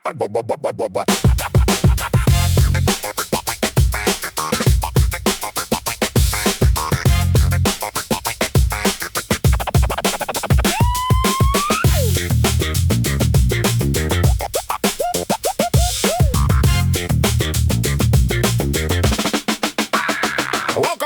Welcome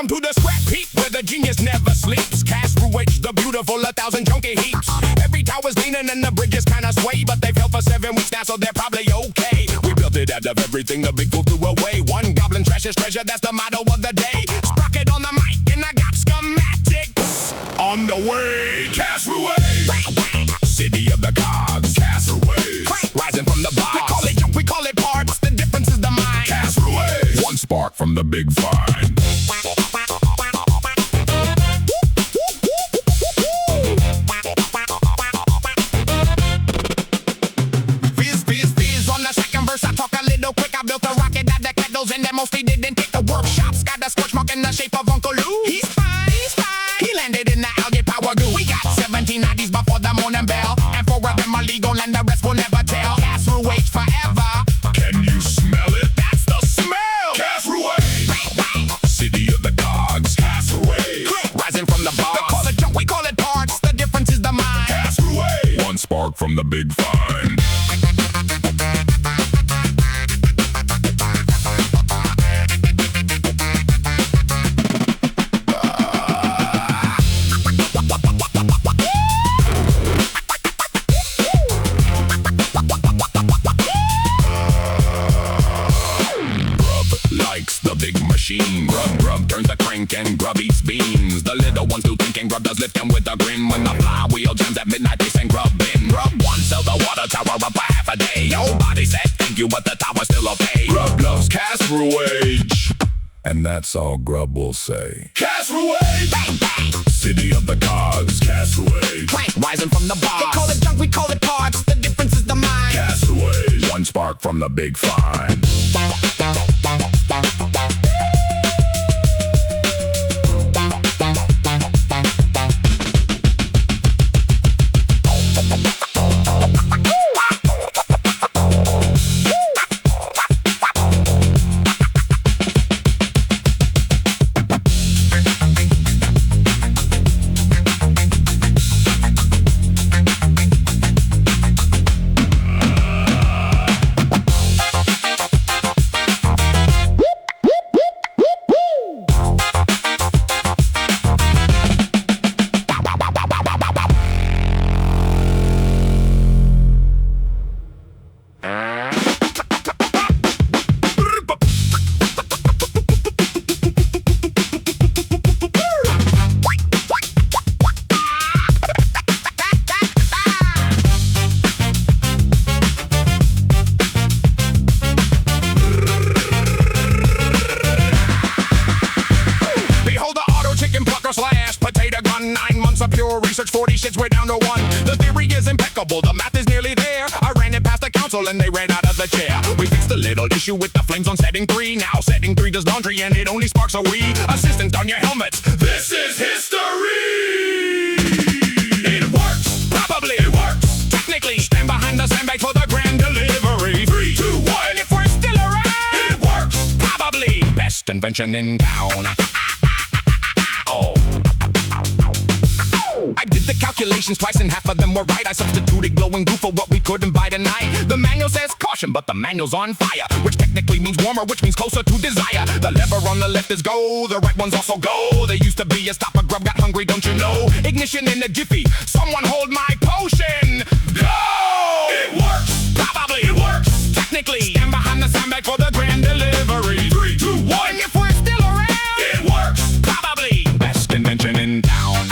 to the scrap heap where the genius never sleeps. Casse-Rouage, the beautiful, 1,000 junkie heaps. Every tower's leaning and the bridges kinda sway, but they've held for 7 weeks now, so they're probably okay. We built it out of everything the big fool threw away. One goblin trashes treasure, that's the motto of the day. Sprocket on the mic and I got schematics on the way. Casse-Rouage, city of the Cogs. Casse-Rouage, rising from the box. We call it junk, we call it parts. The difference is the mind. Casse-Rouage, one spark from the big find. I talk a little quick, I built a rocket out of kettles and that mostly didn't take the workshops. Got a scorch mark in the shape of Uncle Lou. He's fine, he landed in the algae power goo. We got 17 IDs before the morning bell, and 4 of them are legal and the rest will never tell. Casse-Rouage forever. Can you smell it? That's the smell. Casse-Rouage, city of the Cogs. Casse-Rouage, rising from the box. We call it junk, we call it parts. The difference is the mind. Casse-Rouage, one spark from the big find. Grub turns the crank and Grub eats beans. The little ones do thinking Grub does lift them with a grin. When the flywheel jams at midnight, they send Grub in. Grub once sell the water tower up for half a day. Nobody said thank you, but the tower still a pay. Grub loves Casse-Rouage, and that's all Grub will say. Casse-Rouage, bang bang, city of the Cogs. Casse-Rouage, crank rising from the box. They call it junk, we call it parts. The difference is the mind. Casse-Rouage, one spark from the big find. Pure research, 40 shits, we're down to 1. The theory is impeccable, the math is nearly there. I ran it past the council and they ran out of the chair. We fixed the little issue with the flames on setting 3. Now setting 3 does laundry and it only sparks a wee. Assistants on your helmets, this is history. It works, probably it works. Technically, stand behind the sandbag for the grand delivery. 3, 2, 1, and if we're still around, it works, probably. Best invention in town. Oh. I did the calculations twice and half of them were right. I substituted glowing glue for what we couldn't buy tonight. The manual says caution, but the manual's on fire, which technically means warmer, which means closer to desire. The lever on the left is go, the right one's also go. There used to be a stop, a Grub got hungry, don't you know? Ignition in a jiffy, someone hold my potion. Go! It works, probably it works. Technically, stand behind the sandbag for the grand delivery. 3, 2, 1, and if we're still around, it works, probably. Best invention in town.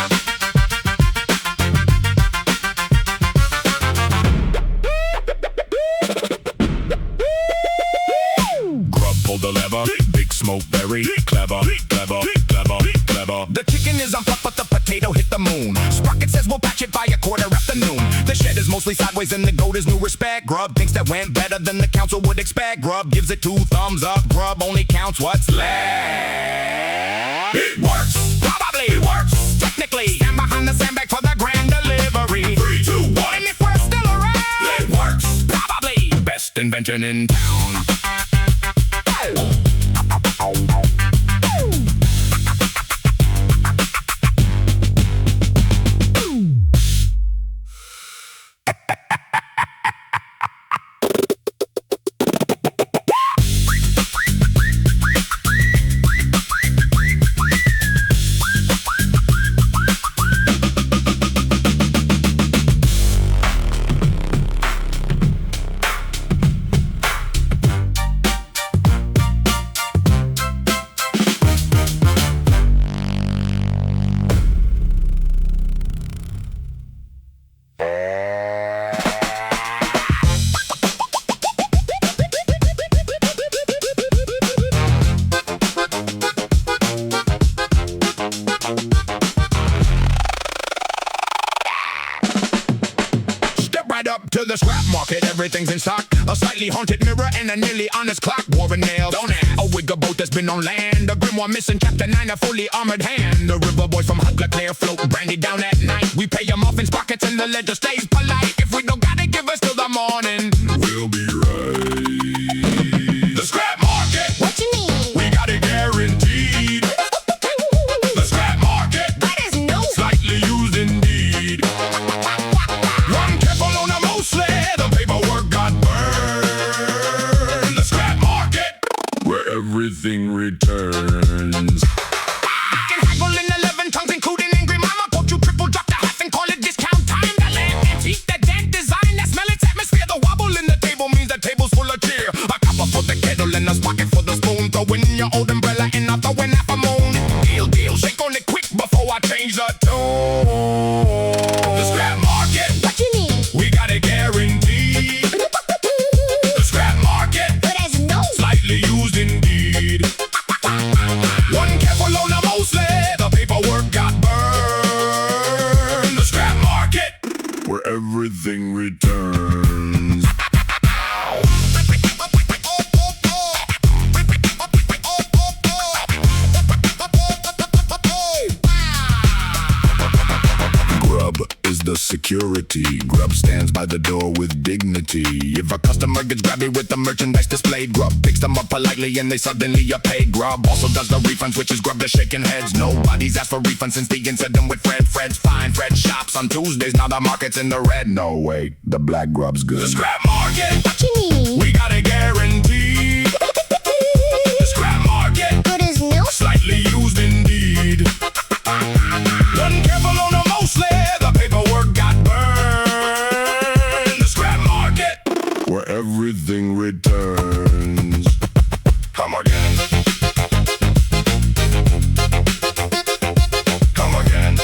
The lever, big smoke, very clever, clever, clever, clever. The chicken is unplugged, but the potato hit the moon. Sprocket says we'll patch it by 1:15. The shed is mostly sideways and the goat is new respect. Grub thinks that went better than the council would expect. Grub gives it 2 thumbs up. Grub only counts what's left. It works, probably it works. Technically, stand behind the sandbag for the grand delivery. 3, 2, 1, and if we're still around, it works, probably. Best best invention in town. Up to the scrap market, everything's in stock. A slightly haunted mirror and a nearly honest clock. War and nail, don't ask. A wigger boat that's been on land. A grimoire missing, chapter 9, a fully armored hand. The river boys from Hugla Claire float brandy down at night. We pay them off in pockets and the ledger stays polite. If we don't gotta give us till the morning, we'll be right. The scrap market, What you mean? we got it guaranteed. The scrap market, That is new. slightly used indeed. One careful on a mostly, the paperwork got burned. The scrap market, where everything returns. I can haggle in 11 tongues, including angry mama. Quote you triple, drop the half and call it discount time. The lamp antique, the dent design, that smell its atmosphere. The wobble in the table means the table's full of cheer. A copper for the kettle and a pocket for the spoon. Throw in your old umbrella and I'm throwing half a moon. Deal, shake on it quick before I change the tune. The scrap market, What you mean? we got it guaranteed. The scrap market, That is new. slightly used indeed. One careful on the mostly, the paperwork got burned. The scrap market, where everything returns. Grub is the security. Grub stands by the door with dignity. If a customer gets grabby with the merchandise displayed, Grub picks them up politely and they suddenly are paid. Grub also does the refunds, which is Grub the shaking heads. Nobody's asked for refunds since the incident with Fred. Fred's fine. Fred shops on Tuesdays, now the market's in the red. No, wait, the black Grub's good. The scrap market, What you mean? we got it guaranteed. The scrap market, That is new. slightly used indeed. One careful on a mostly, the paperwork got burned. The scrap market, where everything returns. Come again. Come again.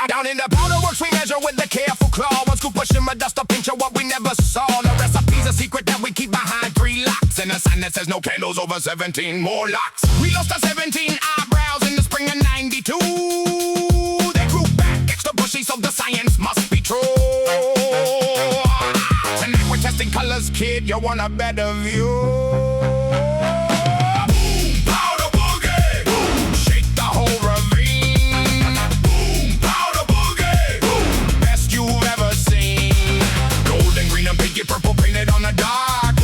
Down in the powder works, we measure with the careful claw. One scoop pushing a dust, a pinch of what we never saw. The recipe's a secret that we keep behind 3 locks, and a sign that says no candles over 17 more locks. We lost our 17 eyebrows in the spring of '92. They grew back extra bushy, so the science must be true. Tonight we're testing colors, kid. You want a better view? Powder boogie, shake the whole ravine. Powder boogie, best you've ever seen. Golden, green, and pinky purple painted on the dark.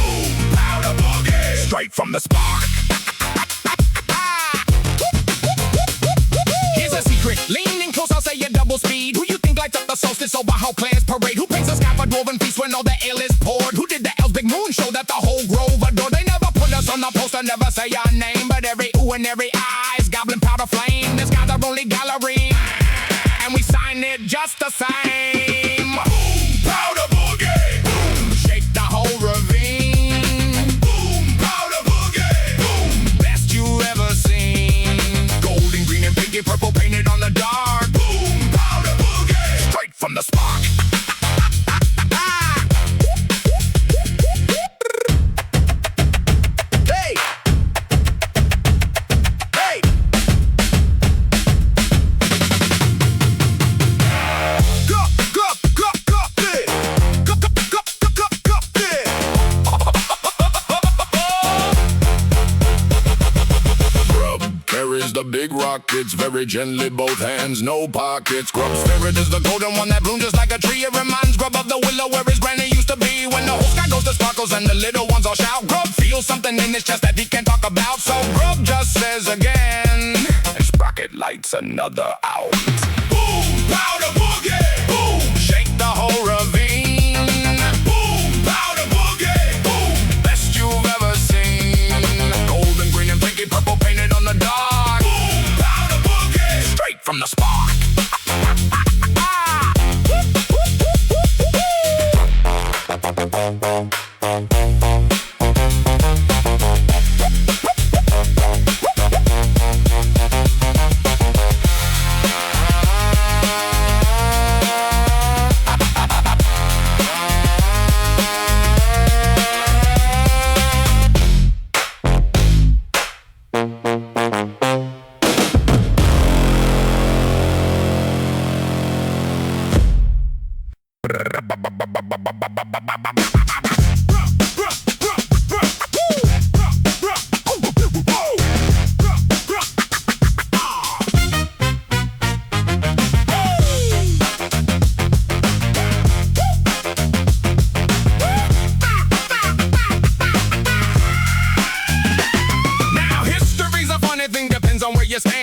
Powder boogie, straight from the spark. Here's a secret, lean in close, I'll say you double speed. Who you think lights up the solstice over how clans parade? Who paints a sky for dwarven feast when all the ale is poured? Who did the L's big moon show that the whole grove adored? They never put us on the poster, never say our name, but every ooh and every eye is goblin powder flame. This guy's our only gallery, and we sign it just the same. Powder boogie, shake the whole ravine. Powder boogie, best you ever seen. Golden, green, and pinky purple painted on the the dark. Boom, powder boogie, straight from the spark. Hey! Hey! Carries the big rockets very gently, both hands, no pockets. Grub's spirit is the golden one that blooms just like a tree. It reminds Grub of the willow where his granny used to be. When the whole sky goes to sparkles and the little ones all shout, Grub feels something in his chest that he can't talk about. So Grub just says again, and Sprocket lights another out. Boom, powder boogie, boom, shake the whole ravine. Boom, powder boogie, boom, best you've ever seen. Golden, green, and pinky purple painted on the dark. Boom, powder boogie, straight from the spark.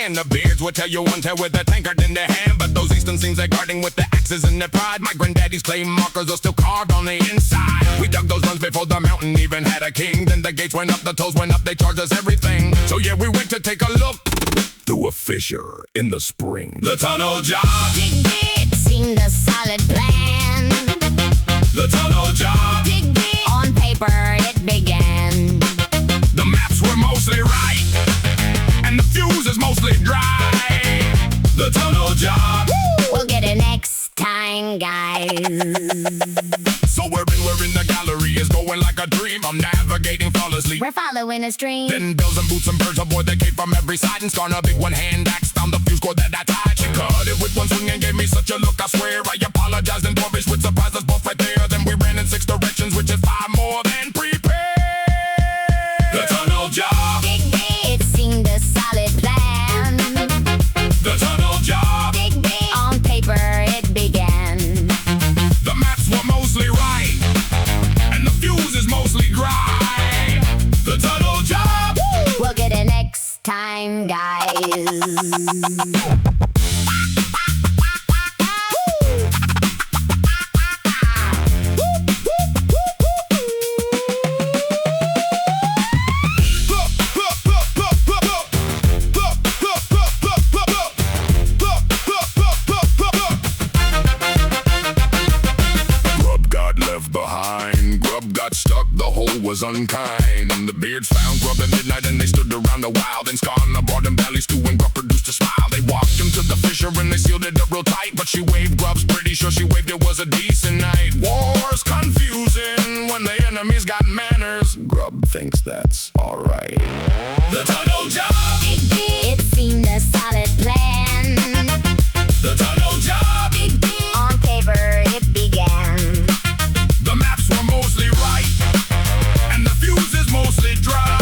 The beards will tell you one tale with a tankard in their hand, but those eastern scenes they're guarding with the axes in their pride. My granddaddy's clay markers are still carved on the inside. We dug those runs before the mountain even had a king. Then the gates went up, the tolls went up, they charged us everything. So yeah, we went to take a look through a fissure in the spring. The tunnel job, It seemed a solid plan. the tunnel job, On paper it began. the maps were mostly right, and the fuse is mostly dry. The tunnel job, We'll get it next time, guys. so we're in the gallery, is going like a dream. I'm navigating flawlessly. We're following a stream. Then bells and boots and birds aboard, they came from every side. And Scarn, a big one-hand axe, found the fuse cord that I tied. She cut it with one swing and gave me such a look, I swear. I apologized and dwarvish with surprise, us both right there. Then we ran in 6 directions, which is 5 more than prepared. The tunnel job, It seemed a solid plan. the tunnel job, On paper it began. the maps were mostly right, and the fuse is mostly dry. The tunnel job, We'll get it next time, guys. Grub got left behind. Grub got stuck, the hole was unkind. And the beards found Grub at midnight and they stood around a while. Then Scarn brought them bellies too and Grub produced a smile. They walked him to the fissure and they sealed it up real tight. But she waved, Grub's pretty sure she waved it was a decent night. War's confusing when the enemies got manners. Grub thinks that's alright. The tunnel job, It seemed a solid plan. the tunnel job, On paper it began. the maps were mostly right, and the fuse is mostly dry.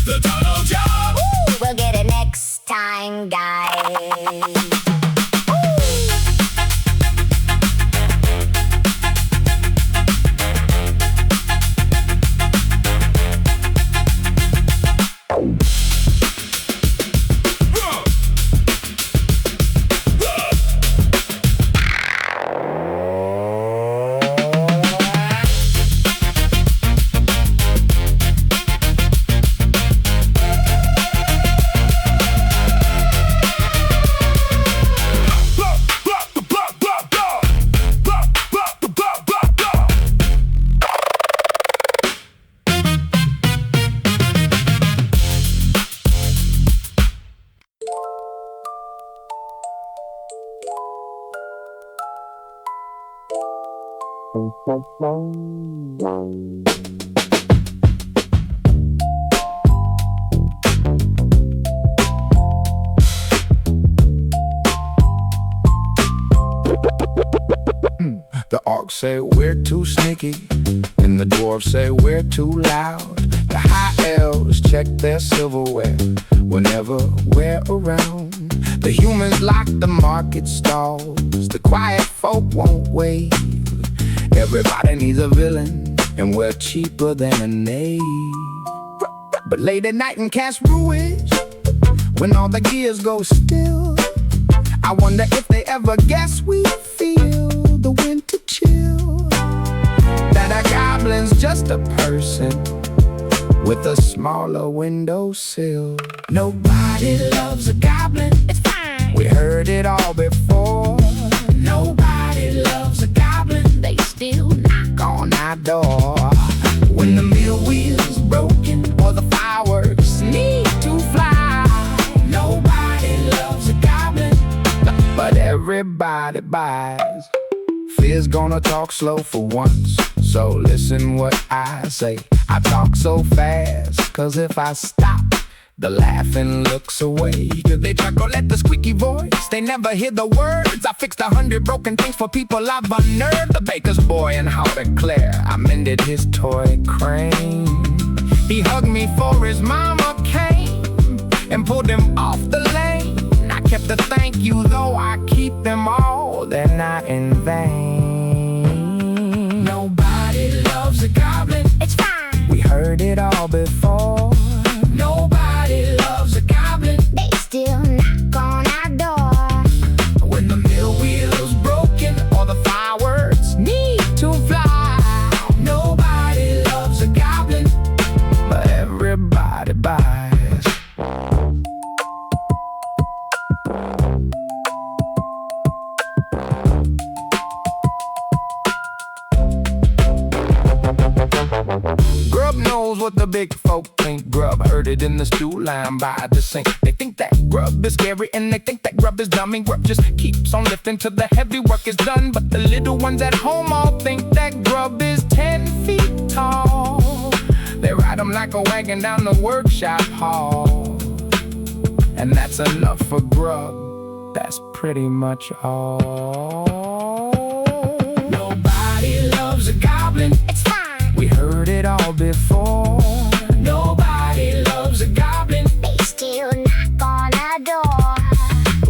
The tunnel job, We'll get it next time, guys. The orcs say we're too sneaky, and the dwarves say we're too loud. The high elves check their silverware whenever we're around. The humans lock the market stalls, the quiet folk won't wait. Everybody needs a villain, and we're cheaper than a knave. But late at night in Casse-Rouage, when all the gears go still, I wonder if they ever guess we feel the winter chill. That a goblin's just a person with a smaller windowsill. Nobody loves a goblin, it's fine. We heard it all before. Nobody loves a goblin, they still knock on our door. When the mill wheel's broken or the fireworks need to fly, nobody loves a goblin, but everybody buys. Fear's gonna talk slow for once, so listen what I say. I talk so fast, cause if I stop, the laughing looks away. Cause they chuckle at the squeaky voice, they never hear the words. I fixed 100 broken things for people I've unnerved. The baker's boy in Haute Claire, I mended his toy crane. He hugged me for his mama came and pulled him off the lane. I kept a thank you, though I keep them all, they're not in vain. Nobody loves a goblin, it's fine. We heard it all before. Nobody loves a goblin, They still knock on our door. when the mill wheel's broken or the fireworks need to fly. Nobody loves a goblin, but everybody buys. Grub knows what the big folk think. Grub heard it in the stew line by the sink. They think that grub is scary and they think that grub is dummy. Grub just keeps on lifting till the heavy work is done. But the little ones at home all think that grub is 10 feet tall. They ride him like a wagon down the workshop hall. And that's enough for grub, that's pretty much all. Nobody loves a goblin, It's fine. we heard it all before. Nobody loves a goblin, They still knock on our door.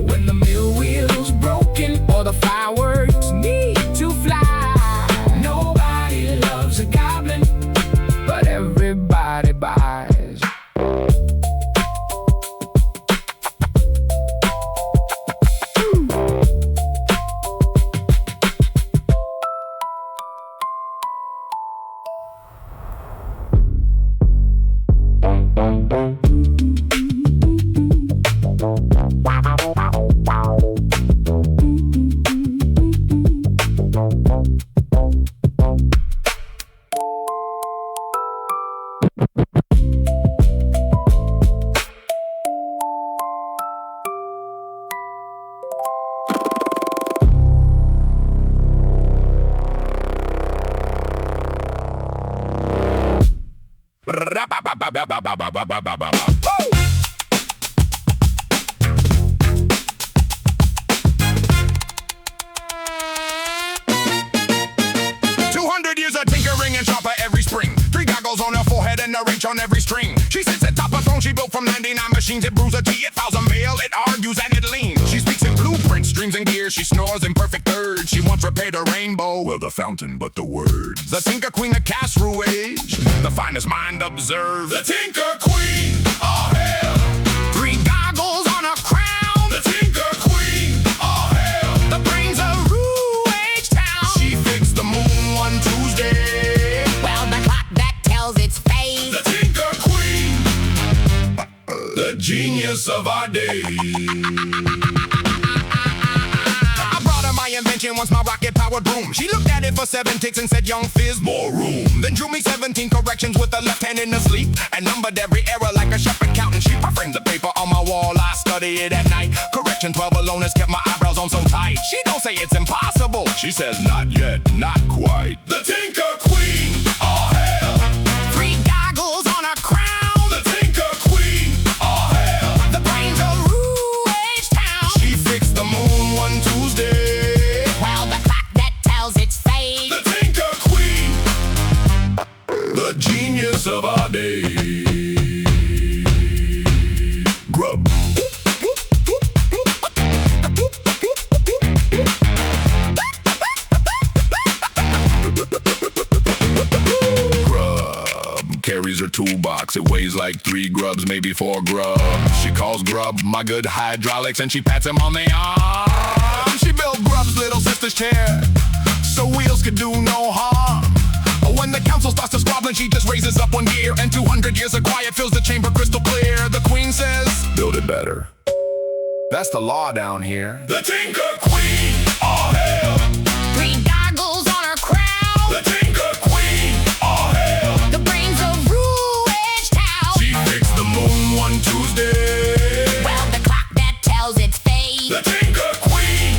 when the mill wheel's broken or the fireworks need to fly. Nobody loves a goblin, but everybody buys. Woo! 200 years of tinkering and sharper every spring. 3 goggles on her forehead and a wrench on every string. She sits atop a throne she built from 99 machines. It brews a tea, it files a mail, it argues and it leans. She speaks in blueprints, streams and gears. She snores in perfect thirds. She once repaired a rainbow, well, the fountain, but the words. The Tinker Queen of Casse-Rouage, the finest mind observed. The Tinker Queen, oh hell. 3 goggles on a crown. The Tinker Queen, oh hell. The brains of Rouage Town. She fixed the moon one Tuesday. Well, the clock that tells its phase. The Tinker Queen, the genius of our day. I brought her my invention once my rocket power high-powered broom. She looked at it for 7 ticks and said, young fizz, more room. Then drew me 17 corrections with her left hand in her sleep and numbered every error like a sharp accountant sheet. I framed the paper on my wall, I study it at night. Correction 12 alone has kept my eyebrows on so tight. She don't say it's impossible, she says not yet, not quite. The Tinker Queen, all hail. 3 goggles on her crown. The Tinker Queen, all hail. The brains of Rouage Town. She fixed the moon one Tuesday. Well, the clock that tells its fate. The Tinker Queen, the genius of our day. Grub. Carries her toolbox, it weighs like 3 grubs, maybe 4 grubs. She calls Grub my good hydraulics and she pats him on the arm. She built Grub's little sister's chair so wheels could do no harm. When the council starts to squabbling, she just raises up 1 gear and 200 years of quiet fills the chamber crystal clear. The queen says, build it better. That's the law down here. The Tinker Queen, all hail. 3 goggles on her crown. The Tinker Queen, all hail. The brains of Rouage Town. She fixed the moon one Tuesday. Well, the clock that tells its fate. The Tinker Queen,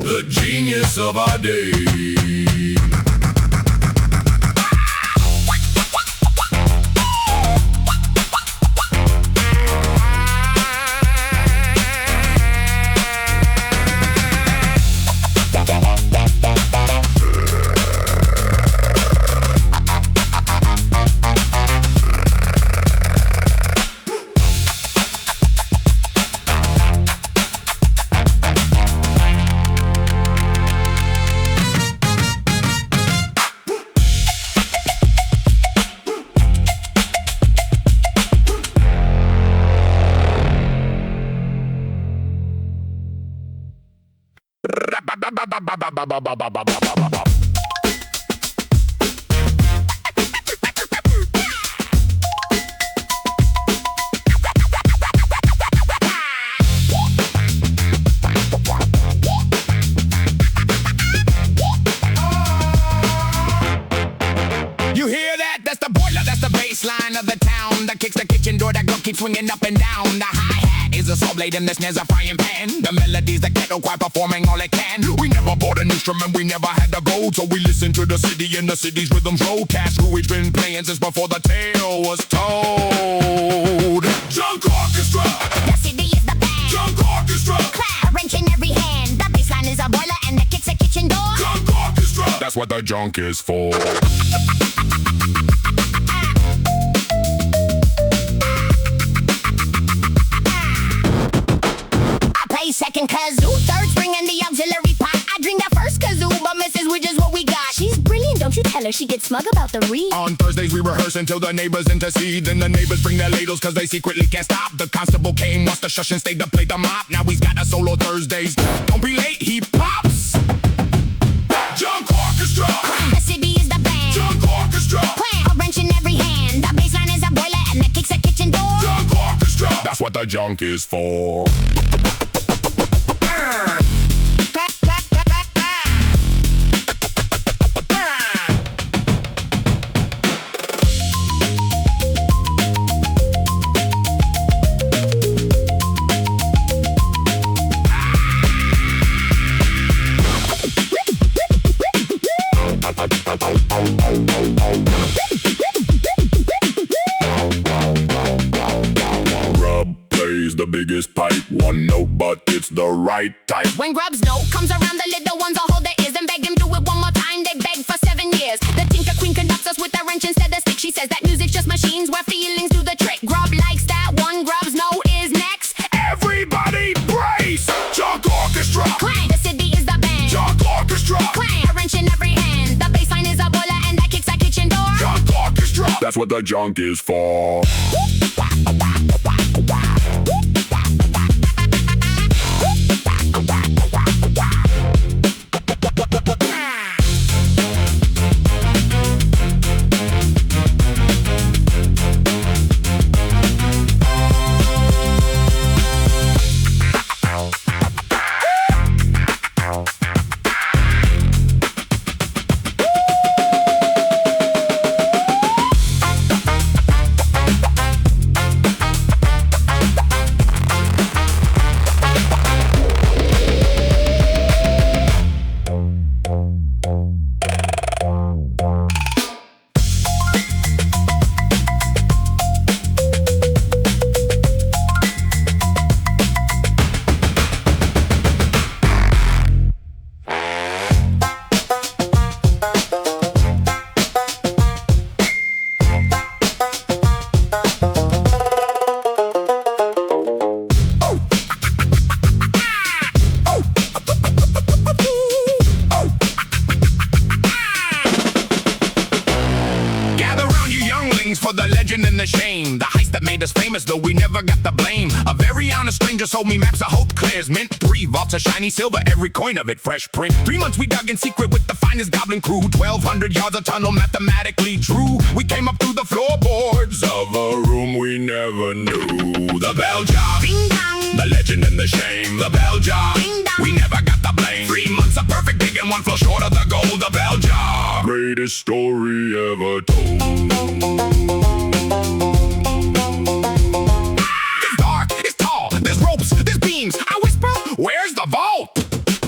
the genius of our day. You hear that? That's the boiler, that's the bass line of the town that kicks the kitchen door, that girl keeps swinging up and down. The hi-hat is a saw blade and the snare's a frying pan. The melody's the kettle choir performing all it can. We never bought an instrument, we never had the gold, so we listen to the city and the city's rhythms roll. Casse-Rouage been playing since before the tale was told. Junk Orchestra, The city is the band. Junk Orchestra, Clap, wrench in every hand. The bassline is a boiler and the kick's a kitchen door. Junk Orchestra, that's what the junk is for. Second kazoo, third string and the auxiliary pot. I drink that first kazoo, but Mrs. Widge is what we got. She's brilliant, don't you tell her she gets smug about the read. On Thursdays we rehearse until the neighbors intercede. Then the neighbors bring their ladles cause they secretly can't stop. The constable came, wants to shush and stayed to play the mop. Now he's got a solo Thursdays. Don't be late, he pops. Junk Orchestra, The city is the band. Junk Orchestra, Clang, a wrench in every hand. The bassline is a boiler and the kick's a kitchen door. Junk Orchestra, that's what the junk is for. The biggest pipe, 1 note, but it's the right type. When Grub's note comes around, the little ones will hold their ears and beg him do it one more time. They beg for 7 years. The Tinker Queen conducts us with a wrench instead of stick. She says that music's just machines where feelings do the trick. Grub likes that one. Grub's note is next. Everybody brace! Junk Orchestra, Clang, the city is the band. Junk Orchestra, Clang, a wrench in every hand. The bassline is a boiler and that kicks a kitchen door. Junk Orchestra, that's what the junk is for. legend and the shame. The heist that made us famous, though we never got the blame. A very honest stranger sold me maps of hope clears mint. 3 vaults of shiny silver, every coin of it fresh print. 3 months we dug in secret with the finest goblin crew. 1,200 yards of tunnel, mathematically true. We came up through the floorboards of a room we never knew. The bell jar, Ding dong, the legend and the shame. The bell jar, Ding dong. we never got the blame. 3 months of perfect digging, 1 fell short of the goal. The bell jar, greatest story ever told. It's dark, it's tall, there's ropes, there's beams. I whisper, where's the vault?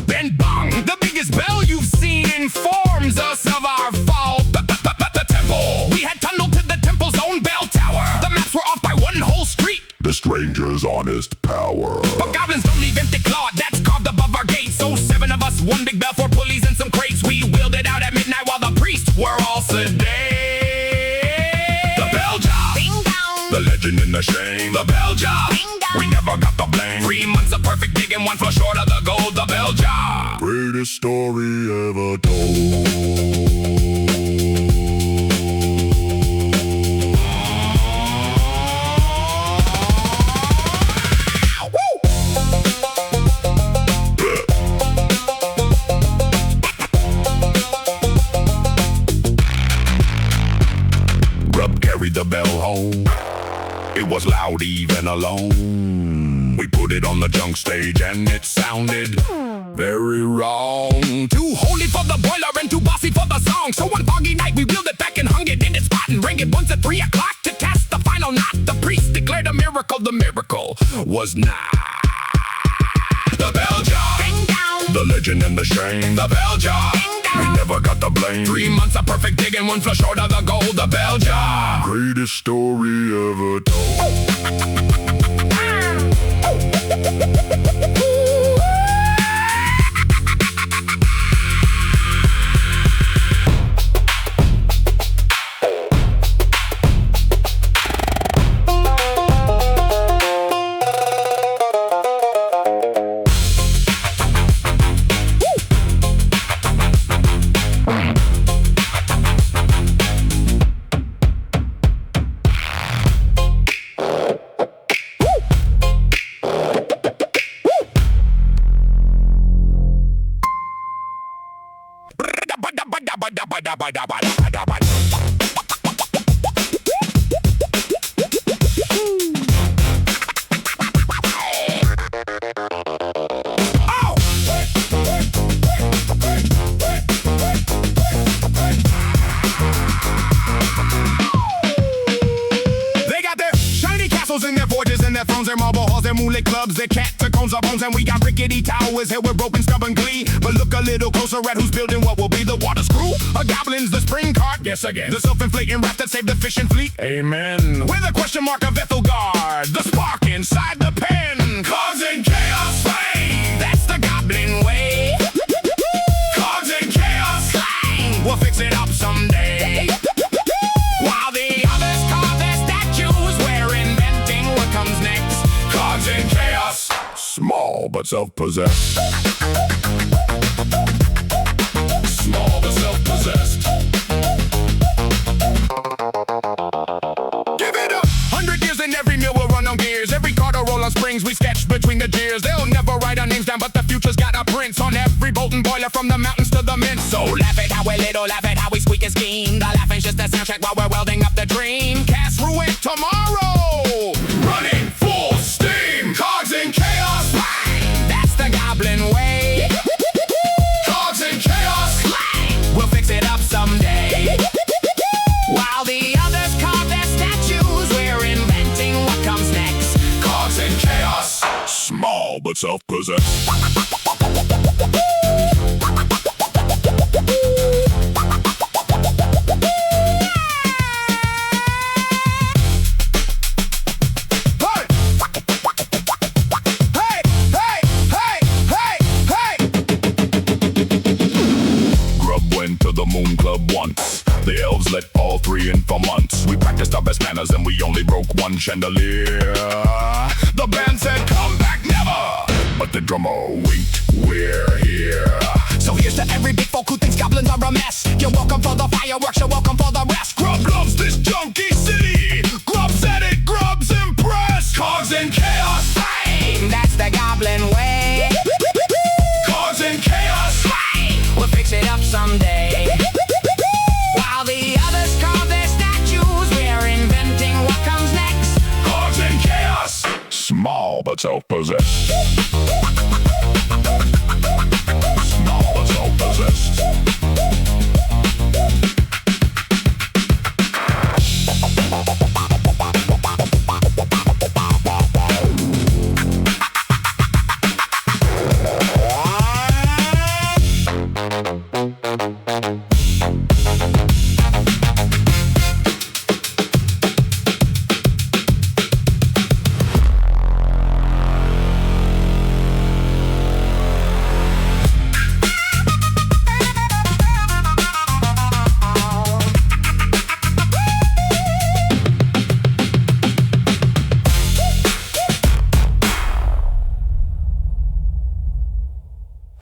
Then bang, the biggest bell you've seen informs us of our fault. The temple, we had tunneled to the temple's own bell tower. The maps were off by 1 whole street. The stranger's honest power. But goblins don't leave empty claw, that's carved above our gate. So 7 of us, 1 big bell, 4 pulleys and some crates. We wheeled it out at midnight while the priests were all sedate. The bell jar, ding dong, the legend and the shame. The bell jar, Ding dong. we never got the blame. 3 months of perfect digging, 1 fell short of the gold. The bell jar, Greatest story ever told. carried the bell home. It was loud even alone. We put it on the junk stage and it sounded very wrong. Too holy for the boiler and too bossy for the song. So one foggy night we wheeled it back and hung it in its spot and rang it once at 3 o'clock to test the final knot. The priest declared a miracle. The miracle was not. The bell jar, ding dong, the legend and the shame. The bell jar, ding dong. we never got the blame. 3 months of perfect digging, 1 fell short of the gold. The bell jar, Greatest story ever told. They got their shiny castles and their forges and their thrones, their marble halls, their moonlit clubs, their catacombs of bones, and we got rickety towers here with rope and stubborn glee. But look a little closer at who's building what will be the water screw. A goblin's the spring cart, guess again. The self-inflating raft that saved the fishing fleet, amen. With a question mark of Ethelgard, the spark inside the pen. Cogs and Chaos, flame, that's the goblin way. Cogs and Chaos, clang, we'll fix it up someday. While the others carve their statues, we're inventing what comes next. Cogs and Chaos, Small but self-possessed. small but self-possessed. Give it up! 100 years and every mill will run on gears. Every car to roll on springs we sketch between the jeers. They'll never write our names down, but the future's got our prints on every boat and boiler from the mountains to the mints. So laugh at how we're little, laugh at how we squeak and scheme. The laughing's just a soundtrack while we're welding up the dream. Casse-Rouage tomorrow! Running full steam! Cogs and Chaos! Bang! That's the goblin way! Cogs and Chaos! Clang! We'll fix it up someday. While the others carve their statues, we're inventing what comes next. Cogs and Chaos! Small but self-possessed. Hey! Hey! Hey! Hey! Hey! Grub went to the Moon Club once. The elves let all 3 in for months. We practiced our best manners and we only broke 1 chandelier. The band said, come back never! But the drummer winked, we're here. So here's to every big folk who thinks goblins are a mess. You're welcome for the fireworks, you're welcome for the rest. Grub loves this junky city. Grub's at it, Grub's impressed. Cogs and Chaos, Hey, that's the goblin way. Cogs and Chaos. We'll fix it up someday. While the others carve their statues, we're inventing what comes next. Cogs and Chaos. Small but self-possessed.